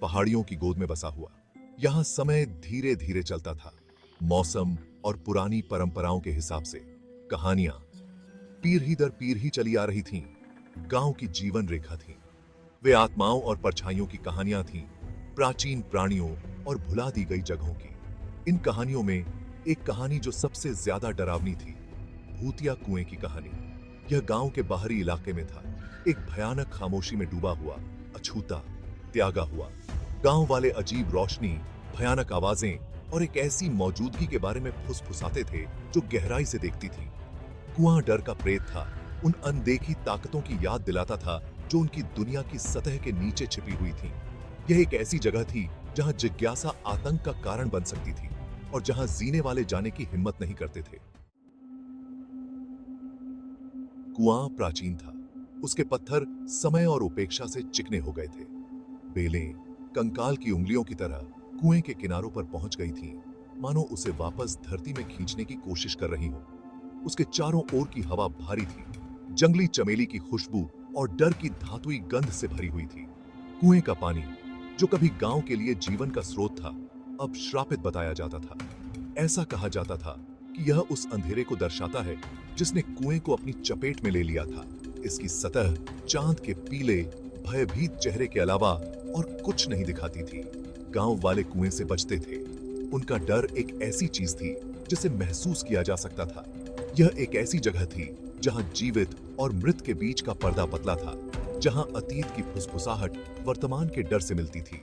पहाड़ियों की गोद में बसा हुआ। यहाँ समय धीरे धीरे चलता था, मौसम और पुरानी परंपराओं के हिसाब से। कहानियां पीढ़ी दर पीढ़ी चली आ रही थीं, गांव की जीवन रेखा थी। वे आत्माओं और परछाइयों की कहानियां थीं, प्राचीन प्राणियों और भुला दी गई जगहों की। इन कहानियों में एक कहानी जो सबसे ज्यादा डरावनी थी, भूतिया कुएं की कहानी। यह गांव के बाहरी इलाके में था, एक भयानक खामोशी में डूबा हुआ, अछूता, त्यागा हुआ। गांव वाले अजीब रोशनी, भयानक आवाजें और एक ऐसी मौजूदगी के बारे में फुसफुसाते थे जो गहराई से देखती थी। कुआं डर का प्रेत था, उन अनदेखी ताकतों की याद दिलाता था जो उनकी दुनिया की सतह के नीचे छिपी हुई थी। यह एक ऐसी जगह थी जहां जिज्ञासा आतंक का कारण बन सकती थी और जहां जीने वाले जाने की हिम्मत नहीं करते थे। कुआं प्राचीन था, उसके पत्थर समय और उपेक्षा से चिकने हो गए थे। बेलें कंकाल की उंगलियों की तरह कुएं के किनारों पर पहुंच गई थीं, मानो उसे वापस धरती में खींचने की कोशिश कर रही हो। उसके चारों ओर की हवा भारी थी, जंगली चमेली की खुशबू और डर की धातुई गंध से भरी हुई थी। कुएं का पानी, जो कभी गांव के लिए जीवन का स्रोत था, अब श्रापित बताया जाता था। ऐसा कहा जाता था कि यह उस अंधेरे को दर्शाता है जिसने कुएं को अपनी चपेट में ले लिया था। इसकी सतह चांद के पीले, भयभीत चेहरे के अलावा और कुछ नहीं दिखाती थी। गांव वाले कुएं से बचते थे। उनका डर एक ऐसी चीज थी जिसे महसूस किया जा सकता था। यह एक ऐसी जगह थी जहां जीवित और मृत के बीच का पर्दा पतला था, जहां अतीत की फुसफुसाहट वर्तमान के डर से मिलती थी।